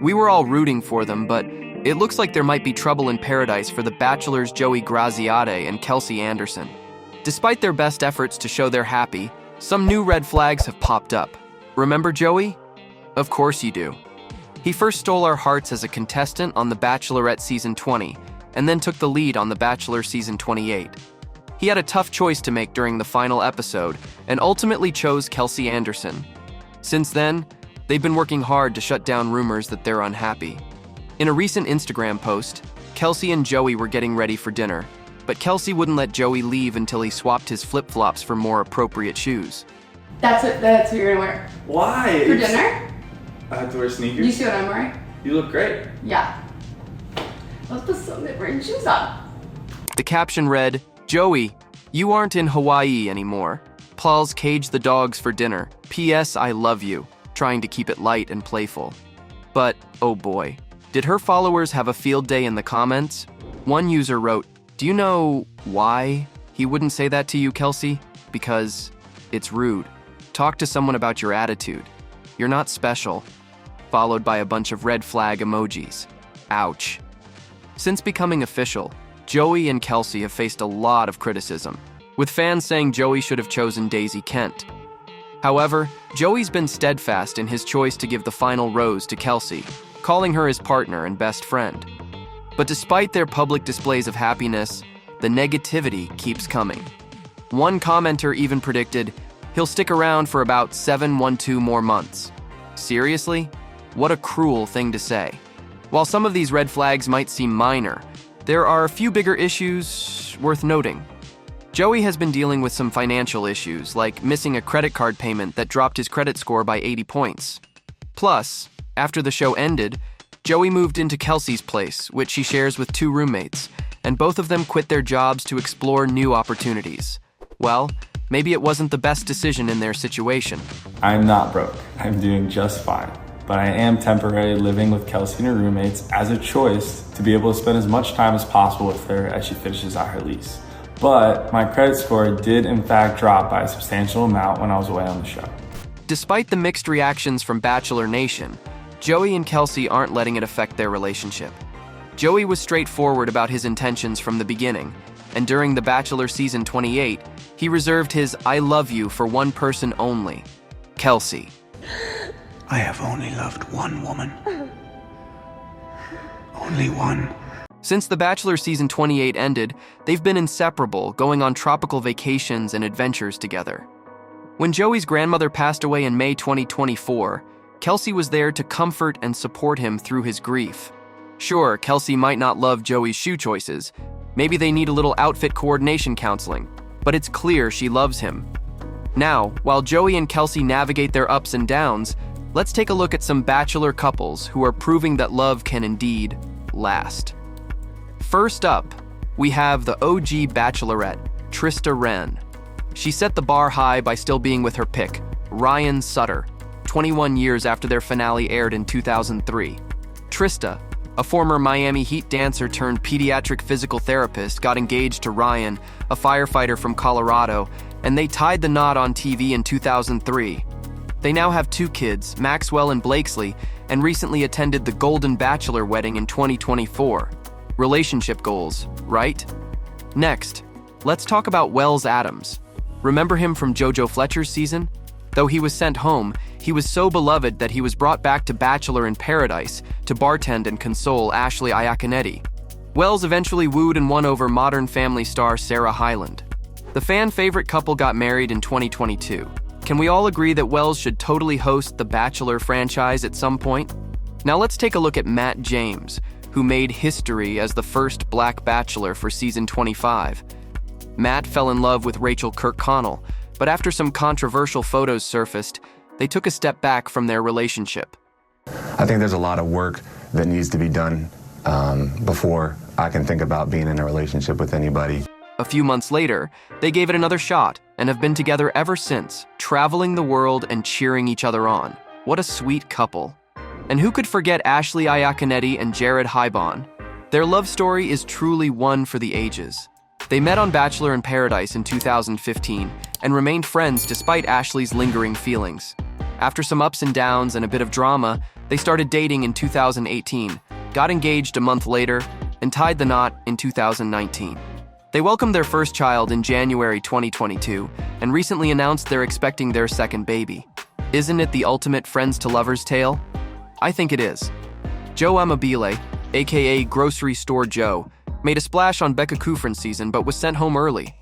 We were all rooting for them, but it looks like there might be trouble in paradise for the Bachelors Joey Graziade and Kelsey Anderson. Despite their best efforts to show they're happy, some new red flags have popped up. Remember Joey? Of course you do. He first stole our hearts as a contestant on The Bachelorette Season 20, and then took the lead on The Bachelor Season 28. He had a tough choice to make during the final episode, and ultimately chose Kelsey Anderson. Since then, they've been working hard to shut down rumors that they're unhappy. In a recent Instagram post, Kelsey and Joey were getting ready for dinner, but Kelsey wouldn't let Joey leave until he swapped his flip-flops for more appropriate shoes. That's what you're gonna wear. Why? For dinner? I have to wear sneakers. You see what I'm wearing? You look great. Yeah. Let's put some different shoes on. The caption read, "Joey, you aren't in Hawaii anymore. Plals cage the dogs for dinner. P.S. I love you," trying to keep it light and playful. But, oh boy, did her followers have a field day in the comments? One user wrote, "Do you know why he wouldn't say that to you, Kelsey? Because it's rude. Talk to someone about your attitude. You're not special." Followed by a bunch of red flag emojis. Ouch. Since becoming official, Joey and Kelsey have faced a lot of criticism, with fans saying Joey should have chosen Daisy Kent. However, Joey's been steadfast in his choice to give the final rose to Kelsey, calling her his partner and best friend. But despite their public displays of happiness, the negativity keeps coming. One commenter even predicted he'll stick around for about 7 more months. Seriously? What a cruel thing to say. While some of these red flags might seem minor, there are a few bigger issues worth noting. Joey has been dealing with some financial issues, like missing a credit card payment that dropped his credit score by 80 points. Plus, after the show ended, Joey moved into Kelsey's place, which she shares with 2 roommates, and both of them quit their jobs to explore new opportunities. Well, maybe it wasn't the best decision in their situation. I'm not broke. I'm doing just fine. But I am temporarily living with Kelsey and her roommates as a choice to be able to spend as much time as possible with her as she finishes out her lease. But my credit score did in fact drop by a substantial amount when I was away on the show. Despite the mixed reactions from Bachelor Nation, Joey and Kelsey aren't letting it affect their relationship. Joey was straightforward about his intentions from the beginning, and during The Bachelor Season 28, he reserved his "I love you" for one person only, Kelsey. I have only loved one woman. Only one. Since The Bachelor Season 28 ended, they've been inseparable, going on tropical vacations and adventures together. When Joey's grandmother passed away in May 2024, Kelsey was there to comfort and support him through his grief. Sure, Kelsey might not love Joey's shoe choices. Maybe they need a little outfit coordination counseling, but it's clear she loves him. Now, while Joey and Kelsey navigate their ups and downs, let's take a look at some Bachelor couples who are proving that love can indeed last. First up, we have the OG Bachelorette, Trista Wren. She set the bar high by still being with her pick, Ryan Sutter, 21 years after their finale aired in 2003. Trista, a former Miami Heat dancer turned pediatric physical therapist, got engaged to Ryan, a firefighter from Colorado, and they tied the knot on TV in 2003. They now have 2 kids, Maxwell and Blakesley, and recently attended the Golden Bachelor wedding in 2024. Relationship goals, right? Next, let's talk about Wells Adams. Remember him from JoJo Fletcher's season? Though he was sent home, he was so beloved that he was brought back to Bachelor in Paradise to bartend and console Ashley Iaconetti. Wells eventually wooed and won over Modern Family star Sarah Hyland. The fan-favorite couple got married in 2022. Can we all agree that Wells should totally host the Bachelor franchise at some point? Now let's take a look at Matt James, who made history as the first Black Bachelor for season 25. Matt fell in love with Rachel Kirkconnell, but after some controversial photos surfaced, they took a step back from their relationship. I think there's a lot of work that needs to be done before I can think about being in a relationship with anybody. A few months later, they gave it another shot and have been together ever since, traveling the world and cheering each other on. What a sweet couple. And who could forget Ashley Iaconetti and Jared Hybon? Their love story is truly one for the ages. They met on Bachelor in Paradise in 2015 and remained friends despite Ashley's lingering feelings. After some ups and downs and a bit of drama, They started dating in 2018, got engaged a month later, and tied the knot in 2019. They welcomed their first child in January 2022 and recently announced they're expecting their second baby. Isn't it the ultimate friends to lovers tale? I think it is. Joe Amabile, aka Grocery Store Joe, made a splash on Becca Kufrin's season but was sent home early.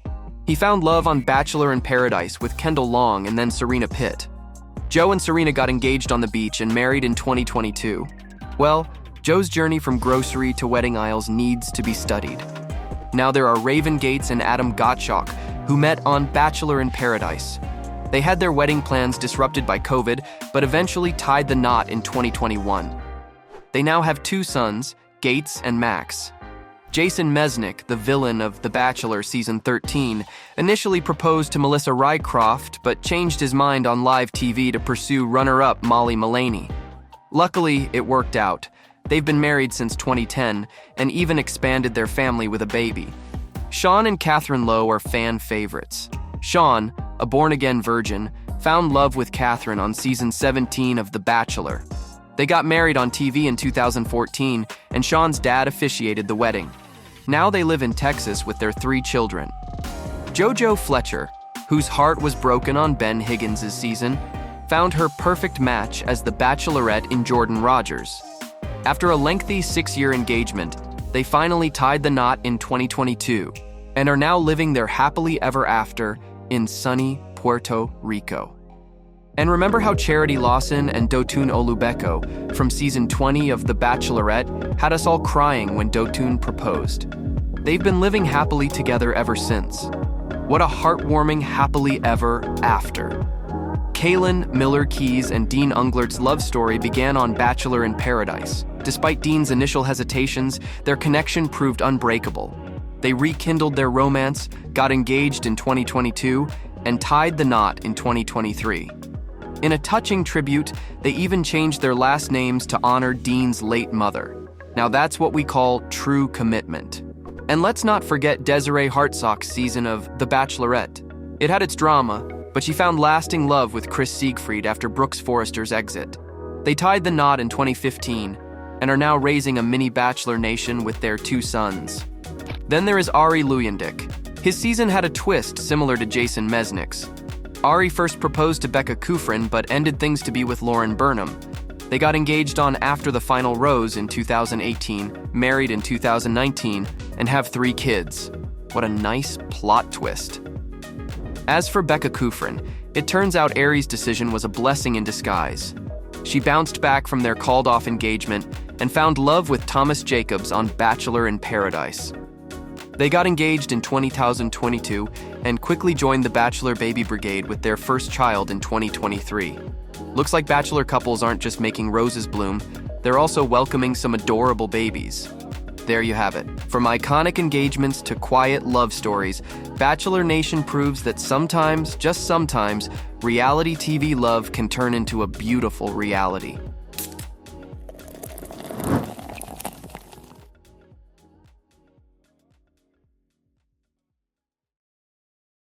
He found love on Bachelor in Paradise with Kendall Long and then Serena Pitt. Joe and Serena got engaged on the beach and married in 2022. Well, Joe's journey from grocery to wedding aisles needs to be studied. Now there are Raven Gates and Adam Gottschalk, who met on Bachelor in Paradise. They had their wedding plans disrupted by COVID, but eventually tied the knot in 2021. They now have 2 sons, Gates and Max. Jason Mesnick, the villain of The Bachelor Season 13, initially proposed to Melissa Rycroft, but changed his mind on live TV to pursue runner-up Molly Mullaney. Luckily, it worked out. They've been married since 2010 and even expanded their family with a baby. Sean and Catherine Lowe are fan favorites. Sean, a born-again virgin, found love with Catherine on Season 17 of The Bachelor. They got married on TV in 2014, and Sean's dad officiated the wedding. Now they live in Texas with their 3 children. JoJo Fletcher, whose heart was broken on Ben Higgins' season, found her perfect match as the Bachelorette in Jordan Rogers. After a lengthy 6-year engagement, they finally tied the knot in 2022 and are now living their happily ever after in sunny Puerto Rico. And remember how Charity Lawson and Dotun Olubeko from season 20 of The Bachelorette had us all crying when Dotun proposed? They've been living happily together ever since. What a heartwarming happily ever after. Kaylin, Miller Keys, and Dean Unglert's love story began on Bachelor in Paradise. Despite Dean's initial hesitations, their connection proved unbreakable. They rekindled their romance, got engaged in 2022, and tied the knot in 2023. In a touching tribute, they even changed their last names to honor Dean's late mother. Now that's what we call true commitment. And let's not forget Desiree Hartsock's season of The Bachelorette. It had its drama, but she found lasting love with Chris Siegfried after Brooks Forrester's exit. They tied the knot in 2015 and are now raising a mini Bachelor nation with their 2 sons. Then there is Ari Luyendyk. His season had a twist similar to Jason Mesnick's. Ari first proposed to Becca Kufrin but ended things to be with Lauren Burnham. They got engaged on After the Final Rose in 2018, married in 2019, and have 3 kids. What a nice plot twist. As for Becca Kufrin, it turns out Ari's decision was a blessing in disguise. She bounced back from their called-off engagement and found love with Thomas Jacobs on Bachelor in Paradise. They got engaged in 2022 and quickly joined the Bachelor Baby Brigade with their first child in 2023. Looks like Bachelor couples aren't just making roses bloom, they're also welcoming some adorable babies. There you have it. From iconic engagements to quiet love stories, Bachelor Nation proves that sometimes, just sometimes, reality TV love can turn into a beautiful reality.